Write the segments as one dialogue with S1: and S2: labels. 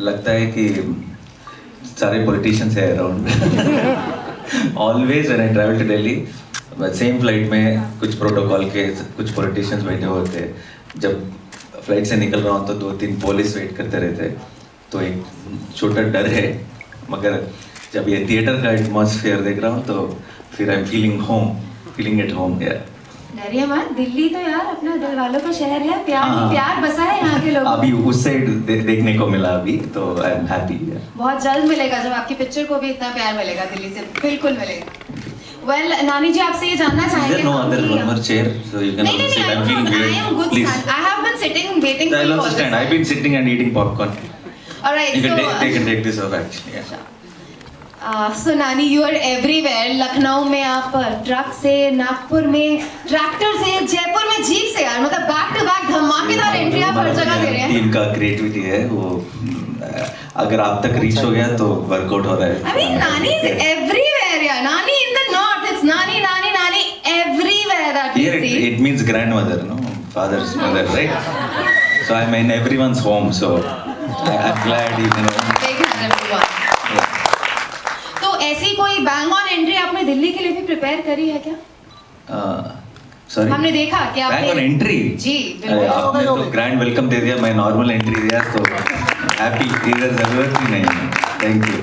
S1: लगता है कि सारे पॉलिटिशियंस है around always when I travel to Delhi same flight में कुछ प्रोटोकॉल के कुछ पॉलिटिशियंस बैठे होते हैं जब फ्लाइट से निकल रहा हूँ तो 2-3 पुलिस वेट करते रहते हैं तो एक छोटा डर है मगर जब ये थिएटर का एटमॉस्फेयर देख रहा हूँ तो फिर I am feeling at home यार
S2: डरिए मत, दिल्ली तो यार अपना दिल वालों का शहर है, प्यार ही प्यार बसा है यहाँ के लोगों
S1: अभी उस साइड देखने को मिला अभी तो आई एम हैप्पी
S2: बहुत जल्द मिलेगा जब आपकी पिक्चर को भी इतना प्यार मिलेगा दिल्ली से, बिल्कुल मिलेगा। वेल नानी जी आपसे ये जानना चाहेंगे
S1: no other one more chair so you can
S2: नहीं
S1: also sit
S2: नहीं
S1: I'm feeling
S2: I
S1: weird
S2: am good
S1: please
S2: stand. I have been sitting waiting for
S1: I'll
S2: you
S1: also
S2: all
S1: stand
S2: this
S1: I've been sitting and eating popcorn
S2: Alright,
S1: you can
S2: so
S1: they can take this off actually yeah.
S2: So नानी you are everywhere, Lucknow में आप truck से, नागपुर में tractor से, जयपुर में jeep से, यार मतलब बैक टू बैक धमाकेदार एंट्री आप हर जगह दे रहे हैं।
S1: टीम का क्रिएटिविटी है वो अगर आप तक रीच हो गया तो वर्कआउट हो रहा है।
S2: I mean नानी is everywhere यार, नानी in the north it's नानी नानी नानी everywhere that we
S1: Here
S2: see.
S1: it means grandmother, no father's mother, right? So I'm in everyone's home, so I'm glad you know.
S2: Big hand everyone. तो ऐसी कोई bang on entry आपने दिल्ली के लिए भी प्रिपेयर करी है क्या?
S1: सॉरी
S2: हमने देखा कि आपने
S1: बैंग ऑन एंट्री
S2: जी बिल्कुल
S1: आपने तो ग्रैंड वेलकम दे दिया मैं नॉर्मल एंट्री दिया तो हैप्पी इधर जरूरत ही नहीं है thank you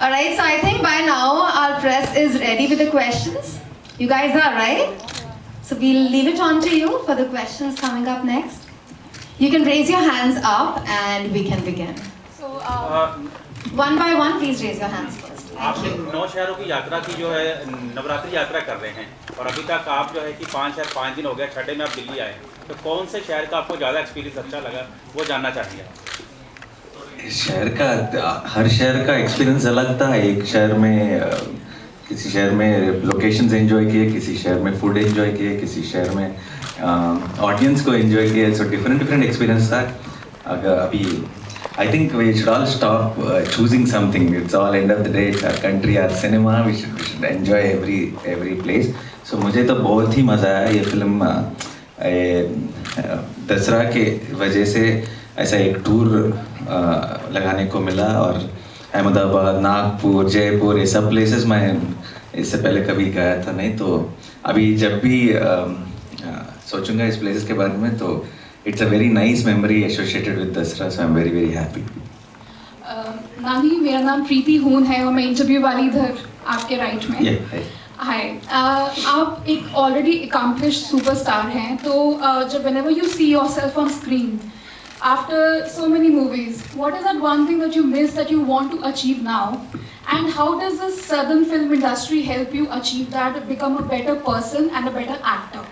S2: Alright, so I think by now our press is ready with the questions. You guys are right? So we'll leave it on to you for the questions coming up next. You can raise your hands up and we can begin. So one by one, please raise your hands first. Thank
S3: आप
S2: you.
S3: 9 शहरों की यात्रा की जो है नवरात्रि यात्रा कर रहे हैं और अभी तक आप जो है कि 5 शहर 5 दिन हो गया, छठे में आप दिल्ली आए तो कौन से शहर का आपको ज़्यादा एक्सपीरियंस अच्छा लगा वो जानना चाहेंगे आप।
S1: शहर का हर शहर का एक्सपीरियंस अलग था एक शहर में किसी शहर में लोकेशंस एंजॉय किए किसी शहर में फूड एंजॉय किए किसी शहर में ऑडियंस को एंजॉय किए सो डिफरेंट एक्सपीरियंस था अगर अभी I think we should all stop choosing something. It's all end of the day. It's our country, our cinema. We should enjoy every place. So मुझे तो बहुत ही मज़ा आया ये फिल्म दसरा के वजह से ऐसा एक टूर लगाने को मिला और अहमदाबाद नागपुर जयपुर ये सब प्लेसेस मैं इससे पहले कभी गया था नहीं तो अभी जब भी सोचूंगा इस प्लेसेस के बारे में तो it's a very nice memory associated with Dasra, so I'm very happy.
S4: नानी मेरा नाम प्रीति हून है और मैं इंटरव्यू वाली इधर आपके राइट में।
S1: Yeah, hi.
S4: हाय आप एक ऑलरेडी accomplished सुपरस्टार हैं तो जब whenever you see yourself on screen after so many movies what is that one thing that you miss that you want to achieve now and how does the southern film industry help you achieve that, become a better person and a better actor?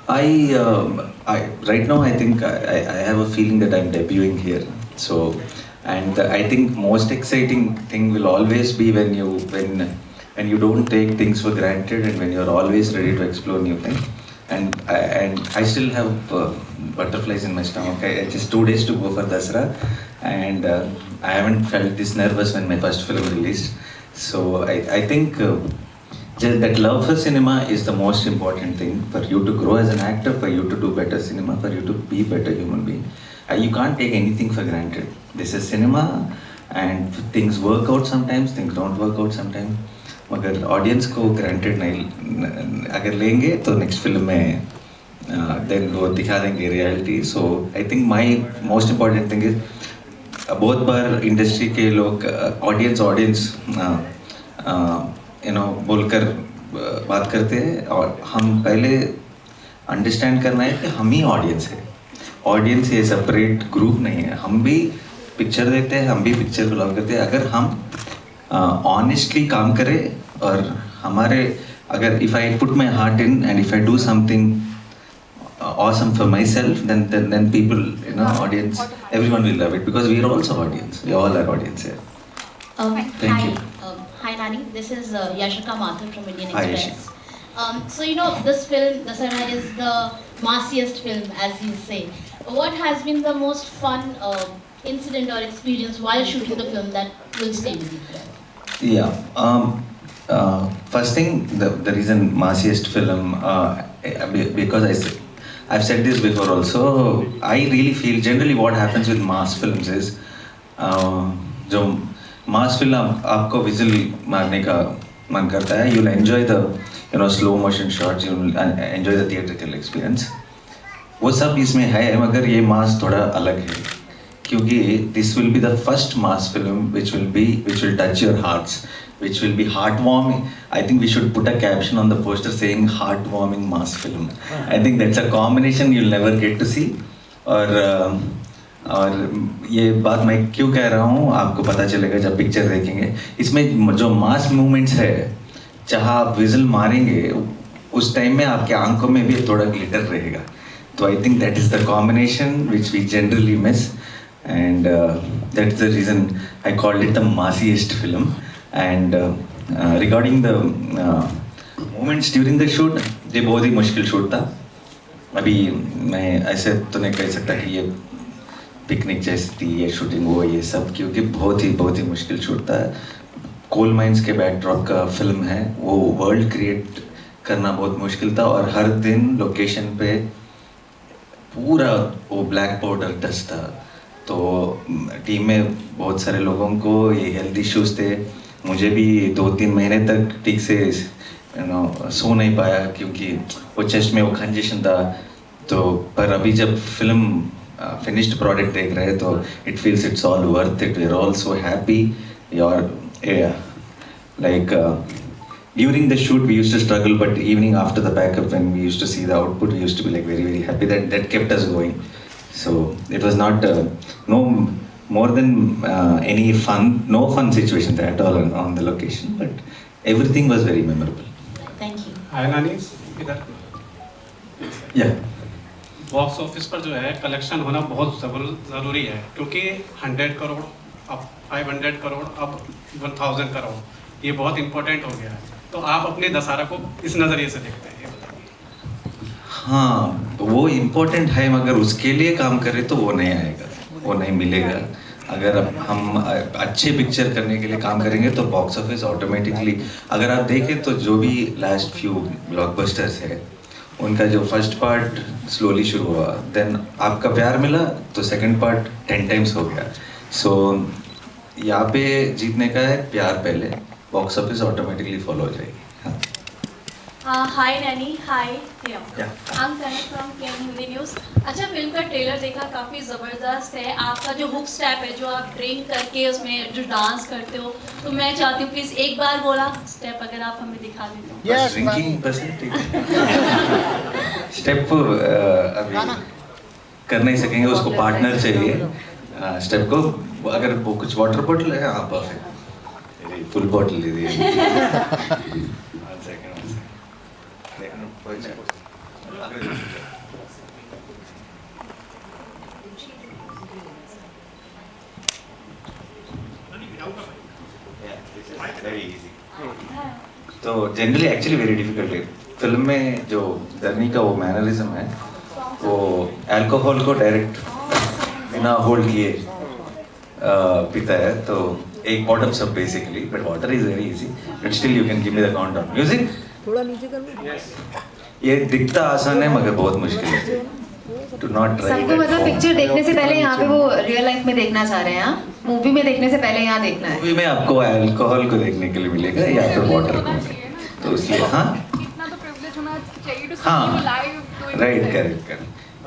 S1: I right now I think I have a feeling that I'm debuting here. So, and I think most exciting thing will always be when you don't take things for granted and when you're always ready to explore new things. And I still have butterflies in my stomach. I just 2 days to go for Dasra, and I haven't felt this nervous when my first film released. So I think. Just that love for cinema is the most important thing for you to grow as an actor, for you to do better cinema, for you to be better human being. You can't take anything for granted. This is cinema, and things work out sometimes, things don't work out sometimes. मगर audience को granted नहीं अगर लेंगे तो next film में then वो दिखा देंगे reality. So I think my most important thing is बहुत बार industry के लोग audience बोलकर बात करते हैं और हम पहले अंडरस्टैंड करना है कि हम ही ऑडियंस है ऑडियंस ये सेपरेट ग्रुप नहीं है हम भी पिक्चर देखते हैं हम भी पिक्चर को लव करते हैं अगर हम ऑनेस्टली काम करें और हमारे अगर if I put my heart in and if I do something awesome for myself then people audience everyone will love it because we are also audience we all are audience here Thank
S5: hi.
S1: you.
S5: Hi Nani, this is Yashika Mathur from Indian
S1: Hi,
S5: Express. So this film, Dasara, is the massiest film, as you say. What has been the most fun incident or experience while shooting the film that will stay with you?
S1: Yeah. First thing, the reason massiest film because I've said this before also. I really feel generally what happens with mass films is जो मास film आपको vigil मारने का मन करता है, you'll enjoy the slow motion shots, you'll enjoy the theatrical experience. वो सब इसमें है, मगर ये मास थोड़ा अलग है क्योंकि this will be the first mass film which will touch your hearts, which will be heartwarming. I think we should put a caption on the poster saying heartwarming mass film. I think that's a combination you'll never get to see. और ये बात मैं क्यों कह रहा हूँ आपको पता चलेगा जब पिक्चर देखेंगे. इसमें जो मास मूवमेंट्स है, जहाँ आप विजिल मारेंगे उस टाइम में आपके आंखों में भी थोड़ा ग्लिटर रहेगा. तो I think that is the combination which we generally miss, and that's the reason I called it the massiest film. And regarding the moments during the shoot, ये बहुत ही मुश्किल शूट था. अभी मैं ऐसे तो नहीं कह सकता कि ये पिकनिक जैसी थी, ये शूटिंग वो ये सब, क्योंकि बहुत ही मुश्किल शूट था. कोल माइंस के बैकड्रॉप का फिल्म है, वो वर्ल्ड क्रिएट करना बहुत मुश्किल था. और हर दिन लोकेशन पे पूरा वो ब्लैक पाउडर डस्ट था. तो टीम में बहुत सारे लोगों को ये हेल्थ इश्यूज थे. मुझे भी 2-3 महीने तक ठीक से सो नहीं पाया क्योंकि वो चेस्ट में वो कंजेशन था. तो पर अभी जब फिल्म फिनिश्ड प्रोडक्ट देख रहे हैं तो it feels it's all worth it. We are all so happy. Your like during the shoot we used to struggle, but evening after the backup when we used to see the output we used to be like very happy. That kept us going. So it was not no more than any no fun situation at all on the location, but everything was very memorable.
S5: Thank you.
S6: हाय नानीस, इधर.
S1: Yeah.
S6: Box office पर जो है collection होना बहुत ज़रूरी है क्योंकि 100 करोड़, अब 500 करोड़, अब 1000 करोड़, ये बहुत इम्पोर्टेंट हो गया है. तो आप अपने दशहरा को इस नज़रिए से देखते हैं, ये बताइए.
S1: हाँ, वो इम्पोर्टेंट है, मगर उसके लिए काम करें तो वो नहीं आएगा, वो नहीं मिलेगा. अगर हम अच्छे पिक्चर करने के लिए काम करेंगे तो बॉक्स ऑफिस ऑटोमेटिकली, अगर आप देखें तो जो भी लास्ट फ्यू ब्लॉकबस्टर्स है उनका जो फर्स्ट पार्ट स्लोली शुरू हुआ, देन आपका प्यार मिला तो सेकंड पार्ट 10 टाइम्स हो गया. सो यहाँ पे जीतने का है प्यार पहले, बॉक्स ऑफिस ऑटोमेटिकली फॉलो हो जाएगी.
S7: Hi Nanny, hi. Yeah.
S1: Yeah.
S7: I'm Kanak from KM Hindi News. अच्छा, फिल्म का ट्रेलर देखा, काफ़ी ज़बरदस्त है. आपका जो हुक स्टेप है, जो आप ड्रिंक करके उसमें जो डांस करते हो, तो मैं चाहती हूँ प्लीज़ एक बार बोला स्टेप अगर आप हमें दिखा देते हो.
S1: Yes, ड्रिंकिंग परसेंट स्टेप अभी कर नहीं सकेंगे, उसको पार्टनर चाहिए. स्टेप को अगर वो कुछ वाटर बॉटल है, हाँ परफेक्ट, फुल बॉटल ले दिए. तो जनरली एक्चुअली वेरी डिफिकल्ट है. फिल्म में जो धरनी का वो मैनरिज्म है, वो अल्कोहल को डायरेक्ट बिना होल्ड किए पीता है. तो एक बॉटम सब basically, but water is very easy, but still you can give me the count down. Music थोड़ा नीचे कर लो. ये दिखता आसान है मगर बहुत मुश्किल है. To not try.
S2: सबको मतलब पिक्चर देखने से पहले यहाँ पे वो रियल लाइफ में देखना चाह रहे हैं. मूवी में देखने से पहले यहाँ देखना है.
S1: मूवी में आपको अल्कोहल को देखने के लिए मिलेगा या फिर वाटर को, तो इसलिए हाँ
S4: इतना तो प्रिविलेज होना चाहिए टू
S1: हाँ
S4: see live.
S1: Right, correct.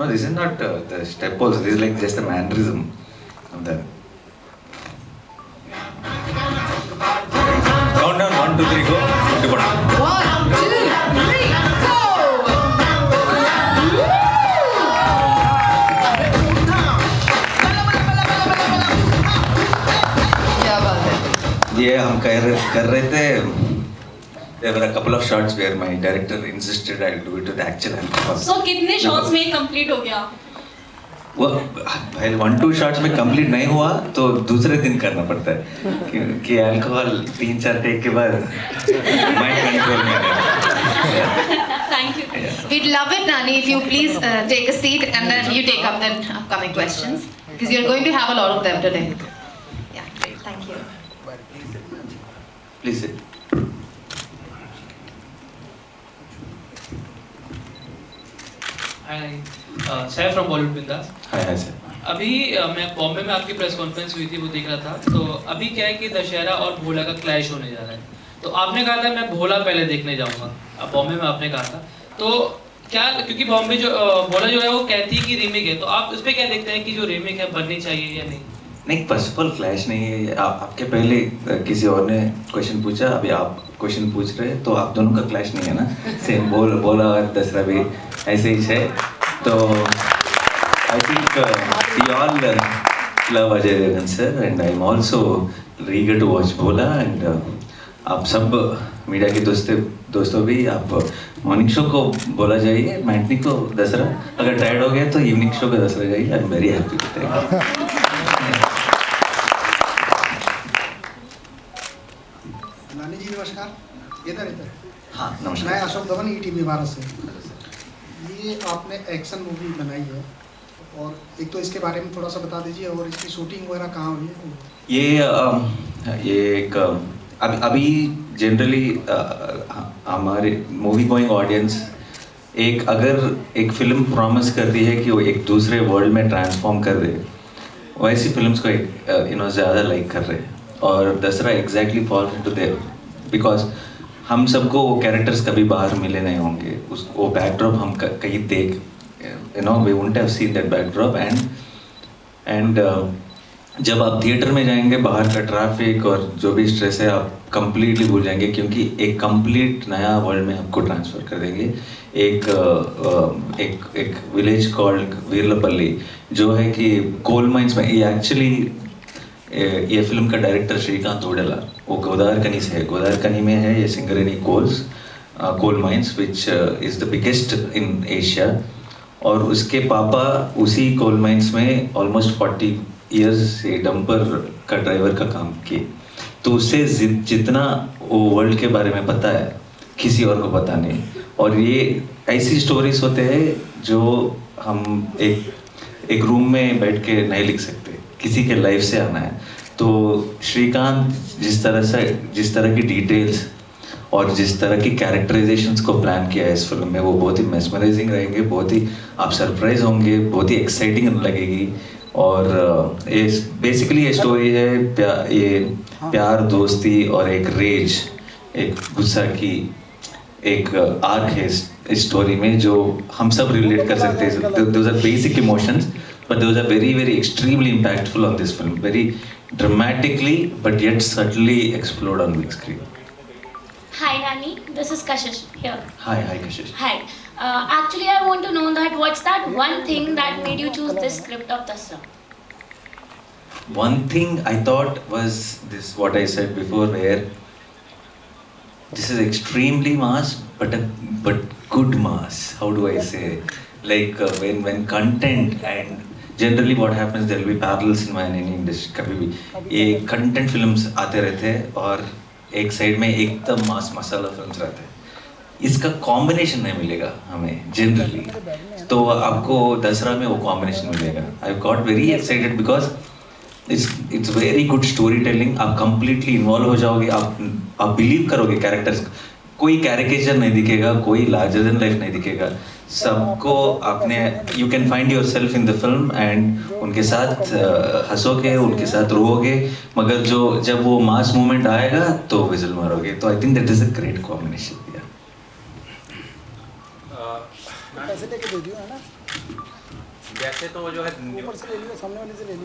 S1: No, this is not the step also, this is like just the mannerism of the countdown. 1 2 3 go.
S2: 1 2 3 go. क्या बात है.
S1: ये हम कर रहे थे. There were a couple of shots where my director insisted I do it with actual alcohol.
S7: So कितने shots में कंप्लीट हो गया?
S1: वो 1-2 शॉट्स में कंप्लीट नहीं हुआ तो दूसरे दिन करना पड़ता है कि अल्कोहल 3-4 टेक के बाद माइंड कंट्रोल में है.
S7: Thank you.
S2: We'd love it, Nani, if you please take a seat and then you take up the upcoming questions because you're going to have a lot of them today. Yeah, great. Thank you.
S1: Please sit.
S8: Hi, Sai from Bollywood Bindas.
S1: Hi sir.
S8: अभी मैं बॉम्बे में आपकी press conference हुई थी, वो देख रहा था। तो अभी क्या है कि दशहरा और भोला का क्लैश होने जा रहा है। तो आपने कहा था मैं भोला पहले देखने जाऊंगा, अब बॉम्बे में आपने कहा था। तो क्या, क्योंकि बॉम्बे जो भोला जो है वो कहती है कि रीमेक है, तो आप उस पर क्या देखते हैं कि जो रीमेक है बननी चाहिए या नहीं?
S1: नहीं, फर्स्ट ऑफ ऑल क्लैश नहीं है। आपके पहले किसी और ने क्वेश्चन पूछा, अभी आप क्वेश्चन पूछ रहे हैं, तो आप दोनों का क्लैश नहीं है ना। सेम बोला और दसरा भी ऐसे ही है। तो I think we all love Ajay Devgn sir and I am also रीगर टू वॉच बोला। एंड आप सब मीडिया के दोस्तों भी, आप मॉर्निंग शो को बोला जाइए, मैटनी को दसरा, अगर टायर्ड हो गए तो इवनिंग शो को दसरा जाइए। I am very happy with that.
S9: नानी जी नमस्कार। इधर
S1: हाँ
S9: मैं
S1: नमस्कार।
S9: अशोक धवन, ईटीवी भारत से। ये आपने एक्शन मूवी बनाई है, और एक तो इसके बारे में थोड़ा सा बता दीजिए, और इसकी शूटिंग वगैरह कहाँ हुई है?
S1: ये एक अभी जनरली हमारे मूवी गोइंग ऑडियंस अगर एक फिल्म प्रॉमिस करती है कि वो एक दूसरे वर्ल्ड में ट्रांसफॉर्म कर दे, वैसी फिल्म्स को ज़्यादा लाइक कर रहे हैं। और दसरा exactly fall into there, because हम सबको वो कैरेक्टर्स कभी बाहर मिले नहीं होंगे, वो बैकड्रॉप हम कहीं देख we won't have seen that backdrop. And जब आप थिएटर में जाएंगे, बाहर का ट्रैफिक और जो भी स्ट्रेस है आप कंप्लीटली भूल जाएंगे, क्योंकि एक कंप्लीट नया वर्ल्ड में आपको ट्रांसफ़र कर देंगे। एक विलेज कॉल्ड वीरलपल्ली, जो है कि कोल माइंस में, ये एक्चुअली ये फिल्म का डायरेक्टर श्रीकांत ओडेला, वो गोदावरकनी से है। गोदावरकनी में है ये Singareni coal mines which is the biggest in Asia. और उसके पापा उसी कोल माइंस में ऑलमोस्ट 40 ईयर्स से डंपर का ड्राइवर का काम किए। तो उससे जितना वो वर्ल्ड के बारे में पता है, किसी और को पता नहीं। और ये ऐसी स्टोरीज होते हैं जो हम एक रूम में बैठ के नहीं लिख सकते, किसी के लाइफ से आना है। तो श्रीकांत जिस तरह की डिटेल्स और जिस तरह की कैरेक्टराइजेशंस को प्लान किया है इस फिल्म में, वो बहुत ही मेस्मराइजिंग रहेंगे, बहुत ही आप सरप्राइज होंगे, बहुत ही एक्साइटिंग लगेगी। और बेसिकली ये स्टोरी है ये प्यार, दोस्ती और एक रेज, एक गुस्सा की एक आर्क है इस स्टोरी में, जो हम सब रिलेट कर सकते हैं। Those are basic emotions, but those are very, very extremely impactful on this film. Very dramatically, but yet subtly explode on big screen.
S10: Hi Nani, this is Kashish here.
S1: Hi Kashish.
S10: Hi. Actually, I want to know that what's that one thing that made you choose this script of Dasra?
S1: One thing I thought was this, what I said before, where this is extremely mass, but good mass. How do I say? Like when content and generally what happens, there will be parallels in my industry. कभी भी ये content films आते रहते हैं और एक side में एकदम मास मसाला फिल्म्स रहते हैं। इसका कॉम्बिनेशन नहीं मिलेगा हमें जनरली, तो आपको दसरा में वो कॉम्बिनेशन मिलेगा। I got very excited because it's very good story telling. आप कंप्लीटली इन्वॉल्व हो जाओगे, आप बिलीव करोगे कैरेक्टर्स। कोई कैरिकेचर नहीं दिखेगा, कोई लार्जर देन लाइफ नहीं दिखेगा। सबको आपने you can find your self in the film and उनके साथ हंसोगे, उनके साथ रोओगे, मगर जब वो मास मोमेंट आएगा तो विजिल मारोगे। तो I think that is a great combination.
S3: वैसे तो जो है,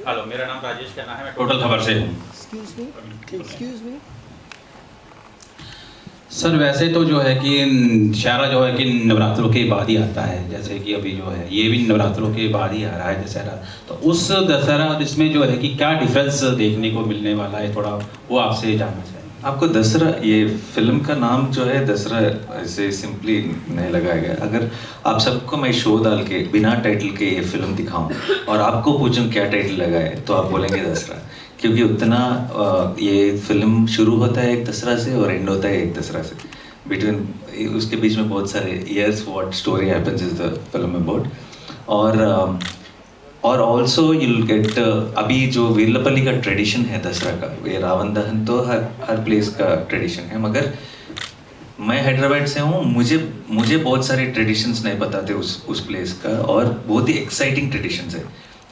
S3: हेलो, मेरा नाम राजेश कहना है, मैं
S11: टोटल खबर से हूँ। सर वैसे तो जो है कि दशहरा जो है कि नवरात्रों के बाद ही आता है, जैसे कि अभी जो है ये भी नवरात्रों के बाद ही आ रहा है दशहरा। तो उस दशहरा इसमें जो है कि क्या डिफरेंस देखने को मिलने वाला है, थोड़ा वो आपसे जानना चाहिए।
S1: आपको दसरा, ये फिल्म का नाम जो है दसरा ऐसे सिंपली नहीं लगाया गया। अगर आप सबको मैं शो डाल के बिना टाइटल के ये फिल्म दिखाऊं और आपको पूछूं क्या टाइटल लगा है, तो आप बोलेंगे दसरा, क्योंकि उतना ये फिल्म शुरू होता है एक दसरा से और एंड होता है एक दसरा से। बिटवीन उसके बीच में बहुत सारे years what story happens is the film about. और ऑल्सो यूल गेट अभी जो वीरलपल्ली का ट्रेडिशन है दसरा का, ये रावण दहन तो हर प्लेस का ट्रेडिशन है, मगर मैं हैदराबाद से हूँ, मुझे बहुत सारे ट्रेडिशंस नहीं पता थे उस प्लेस का, और बहुत ही एक्साइटिंग ट्रेडिशंस है।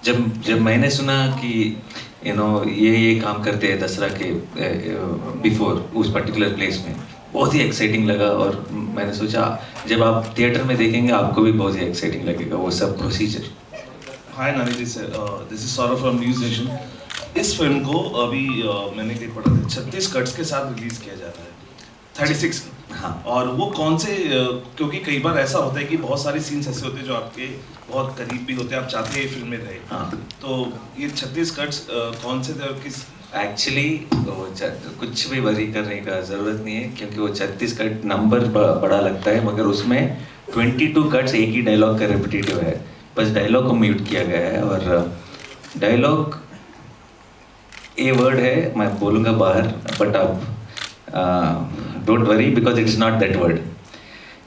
S1: जब मैंने सुना कि ये काम करते हैं दसरा के बिफोर उस पर्टिकुलर प्लेस में, बहुत ही एक्साइटिंग लगा। और मैंने सोचा जब आप थिएटर में देखेंगे आपको भी बहुत ही एक्साइटिंग लगेगा वो सब procedure.
S12: Hi Nani ji sir, this is Saurabh from News Nation. इस फिल्म को अभी मैंने कहीं पढ़ा था 36 कट्स के साथ रिलीज किया जा रहा है, 36।
S1: हाँ।
S12: और वो कौन से, क्योंकि कई बार ऐसा होता है कि बहुत सारे सीन्स ऐसे होते हैं जो आपके बहुत करीब भी होते हैं, आप चाहते हैं ये फिल्म में रहे।
S1: हाँ।
S12: तो ये 36 कट्स कौन से थे और किस?
S1: एक्चुअली कुछ भी वरी करने का ज़रूरत नहीं है, क्योंकि वो 36 कट नंबर बड़ा लगता है, मगर उसमें 22 कट्स एक ही डायलॉग का रिपीटेटिव है, बस डायलॉग को म्यूट किया गया है। और डायलॉग ए वर्ड है, मैं बोलूँगा बाहर, बट आप don't worry because it is not that word.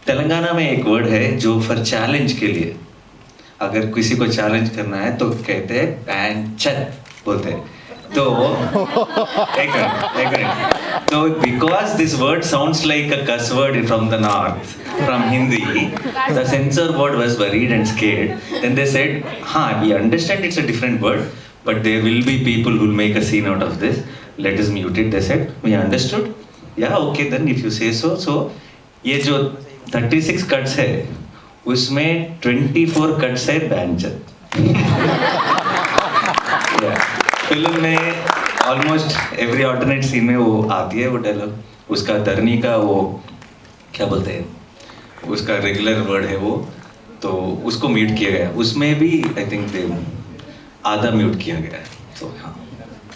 S1: Telangana में एक वर्ड है जो फॉर चैलेंज के लिए, अगर किसी को चैलेंज करना है तो कहते हैं पैंचत बोलते हैं। तो एक मिनट, तो because this word sounds like a cuss word from the north, from Hindi, the censor board was worried and scared, then they said हाँ we understand it's a different word but there will be people who will make a scene out of this, let us mute it, they said, we understood, yeah okay then if you say so। so ये जो 36 cuts है उसमें 24 cuts है बैंचत। Film में almost every alternate scene में वो आती है वो डायलॉग, उसका धरनी का वो क्या बोलते हैं, उसका रेगुलर वर्ड है वो, तो उसको म्यूट किया गया, उसमें भी आई थिंक आधा म्यूट किया गया है। तो हाँ,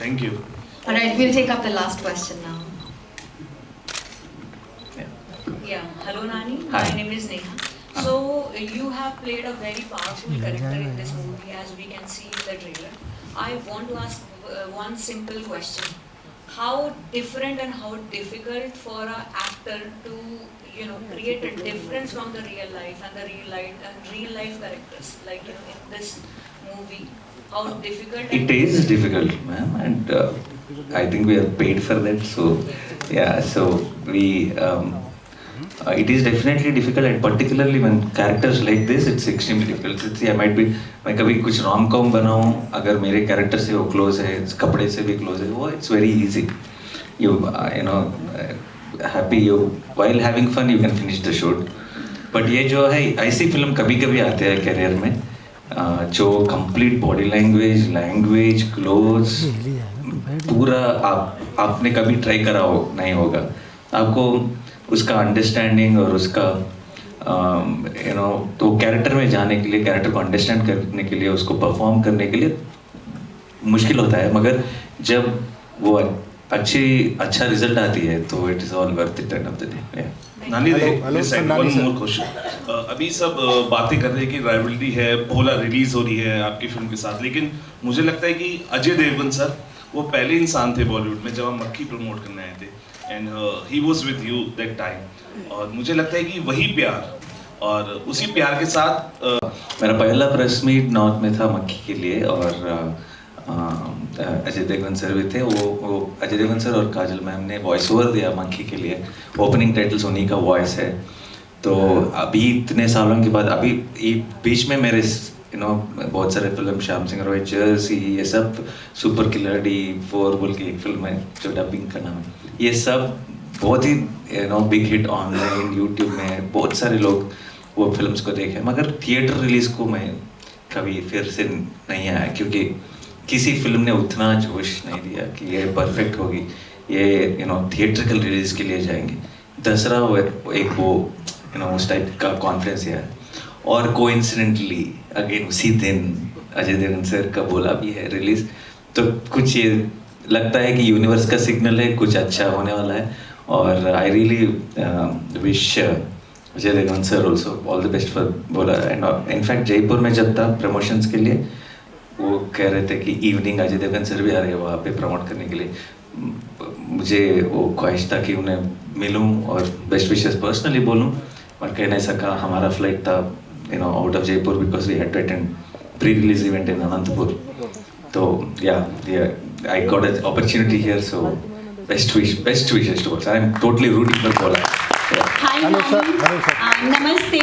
S12: thank you.
S2: Alright, we'll take up the last question now.
S13: Yeah, hello Nani,
S1: Hi.
S13: my name is Neha. So you have played a very powerful character in this movie, as we can see in the trailer. I want to ask one simple question. How different and how difficult for an actor to create a difference from the real life and the real life characters, like in this movie? How difficult?
S1: it is difficult, ma'am, and I think we are paid for that, so yeah, so we it is definitely difficult, and particularly when characters like this, it's extremely difficult। See, I might be, मैं कभी कुछ rom com बनाऊँ, अगर मेरे character से वो close है, कपड़े से भी close है, वो it's very easy, you know happy, you while having fun you can finish the shoot। but ये जो है ऐसी फिल्म कभी कभी आते हैं करियर में जो कंप्लीट बॉडी लैंग्वेज क्लोथ्स पूरा आपने कभी ट्राई करा हो नहीं होगा, आपको उसका अंडरस्टैंडिंग और उसका तो कैरेक्टर में जाने के लिए, कैरेक्टर को अंडरस्टैंड करने के लिए, उसको परफॉर्म करने के लिए मुश्किल होता है, मगर जब वो अच्छा रिजल्ट आती है तो it is all worth it end of the day.
S12: नानी वन मोर क्वेश्चन। अभी सब बातें कर रहे हैं कि राइवलरी है, भोला रिलीज हो रही है आपकी फिल्म के साथ, लेकिन मुझे लगता है कि अजय देवगन सर वो पहले इंसान थे बॉलीवुड में जब हम मक्खी प्रमोट करने आए थे, and he was with you that time, और मुझे लगता है कि वही प्यार और उसी प्यार के साथ
S1: मेरा पहला प्रेस मीट नॉर्थ में था मक्खी के लिए, और अजय देवगन सर भी थे, वो अजय देवगन सर और काजल मैम ने वॉइस ओवर दिया मक्खी के लिए, ओपनिंग टाइटल्स उन्हीं का वॉइस है। तो अभी इतने सालों के बाद, अभी बीच में मेरे बहुत सारे फिल्म, श्याम सिंह रॉय, जर्सी, ये सब, सुपर किलर D4 बोल के एक फिल्म है जो डबिंग का नाम है, ये सब बहुत ही बिग हिट ऑनलाइन यूट्यूब में, बहुत सारे लोग वो फिल्म्स को देखे, मगर थिएटर रिलीज को मैं कभी फिर से नहीं आया, क्योंकि किसी फिल्म ने उतना जोश नहीं दिया कि ये परफेक्ट होगी, ये थिएट्रिकल रिलीज के लिए जाएंगे। दसरा एक वो उस टाइप का कॉन्फ्रेंस है, और कोइंसिडेंटली अगेन उसी दिन अजय देवगन सर का बोला भी है रिलीज, तो कुछ ये लगता है कि यूनिवर्स का सिग्नल है, कुछ अच्छा होने वाला है, और I really wish Ajay Devgn sir also all the best for Bholaa. And in fact Jaipur में जब था प्रमोशंस के लिए, वो कह रहे थे कि इवनिंग अजय देवगन सर भी आ रहे हैं वहाँ पे प्रमोट करने के लिए, मुझे वो ख्वाहिश था कि उन्हें मिलूं और बेस्ट विशेस पर्सनली बोलूं, और कह नहीं सका, हमारा फ्लाइट था out of Jaipur because we had to attend pre release event in Anantapur, तो या I got an opportunity here, so best wishes to Bholaa, I am totally rooting for Bholaa.
S14: Hi, Namaste.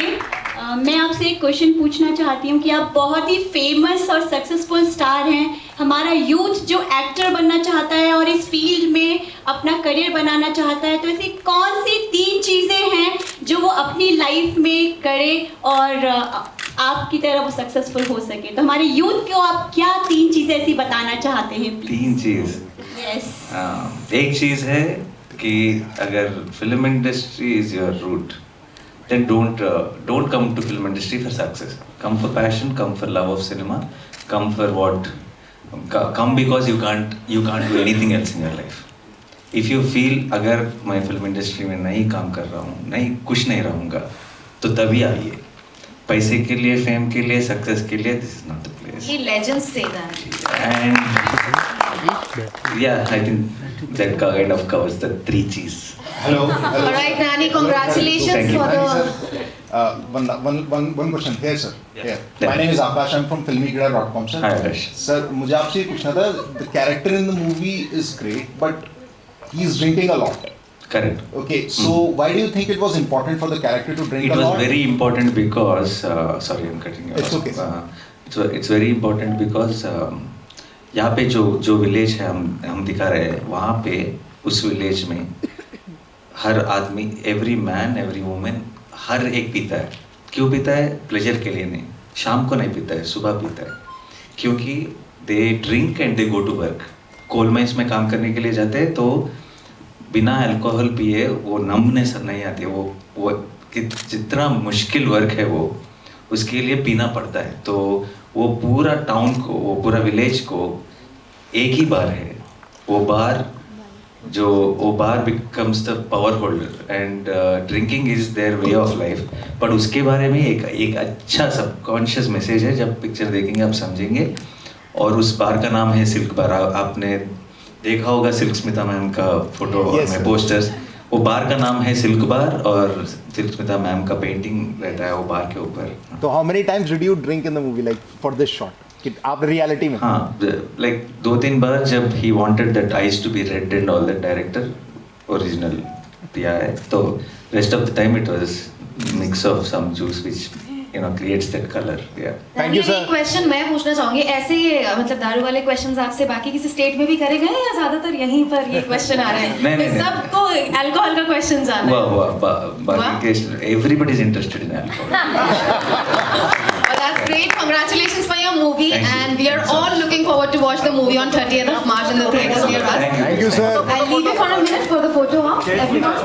S14: मैं आपसे एक क्वेश्चन पूछना चाहती हूँ कि आप बहुत ही फेमस और सक्सेसफुल स्टार हैं। हमारा यूथ जो एक्टर बनना चाहता है और इस फील्ड में अपना करियर बनाना चाहता है, तो ऐसी कौन सी 3 चीज़ें हैं जो वो अपनी लाइफ में करे और आपकी तरह वो सक्सेसफुल हो सके? तो हमारे यूथ को आप क्या 3 चीज़ें ऐसी बताना चाहते हैं?
S1: 3 चीज़?
S14: यस।
S1: एक चीज़ है कि अगर film industry is your root, then don't come to film industry for success. Come for passion, come for love of cinema, come for what, come because you can't do anything else in your life. If you feel अगर मैं film industry में नहीं काम कर रहा हूँ, नहीं कुछ नहीं रहूँगा, तो तभी आइए। पैसे के लिए, फेम के लिए, सक्सेस के लिए, this is not the place.
S2: The legends say that.
S1: And yeah, I think that kind of covers the 3 G's.
S15: Hello.
S2: All right, Nani, congratulations for the.
S15: One question here, sir. Here. My name is Akash. I'm from filmykida.com, sir.
S1: Hi, Akash.
S15: Sir, मुझे आपसे ये पूछना था. The character in the movie is great, but he's drinking a lot.
S1: Correct.
S15: Okay, so why do you think it was important for the character to drink a lot?
S1: It was very important because sorry, I'm cutting you off.
S15: It's okay.
S1: It's very important because यहाँ पे जो village है हम दिखा रहे हैं, वहाँ पे उस विलेज में हर आदमी, एवरी मैन, एवरी वुमेन, हर एक पीता है। क्यों पीता है? प्लेजर के लिए नहीं। शाम को नहीं पीता है, सुबह पीता है, क्योंकि they drink and they go to work. Coal mines में काम करने के लिए जाते हैं, तो बिना अल्कोहल पिए वो नमनेस नहीं आती है। वो जितना मुश्किल वर्क है वो उसके लिए पीना पड़ता है। तो वो पूरा टाउन को, वो पूरा विलेज को एक ही बार है। वो bar becomes the power holder and drinking is their way of life. पर उसके बारे में एक अच्छा सबकॉन्शियस मैसेज है। जब पिक्चर देखेंगे आप समझेंगे। और उस बार का नाम है सिल्क बार। आपने देखा होगा सिल्क स्मिता मैम का फोटो में पोस्टर्स। वो बार का नाम है सिल्क बार और सिल्क स्मिता मैम का पेंटिंग रहता है वो बार के ऊपर।
S15: तो how many times did you drink in the movie, like for this shot? कि आप रियलिटी में?
S1: हाँ, like 2-3 बार जब he wanted that eyes to be red and all that director original दिया है, तो rest of the time it was mix of some juice which creates that color. Yeah.
S15: Thank you, sir.
S2: एक question मैं पूछना चाहूंगी, ऐसे मतलब दारू वाले क्वेश्चंस आपसे बाकी किसी स्टेट में भी करे गए या ज्यादातर यहीं पर ये क्वेश्चन आ रहे हैं?
S1: नहीं।
S2: सबको अल्कोहल का क्वेश्चन जाना है।
S1: बाकी के everybody is interested in alcohol.
S2: Well, that's great. Congratulations for your movie. And we are all looking forward to watch the movie on 30th of March in the theaters near us.
S15: Thank you, sir.
S2: I'll leave you for a minute for the photo op. Everyone.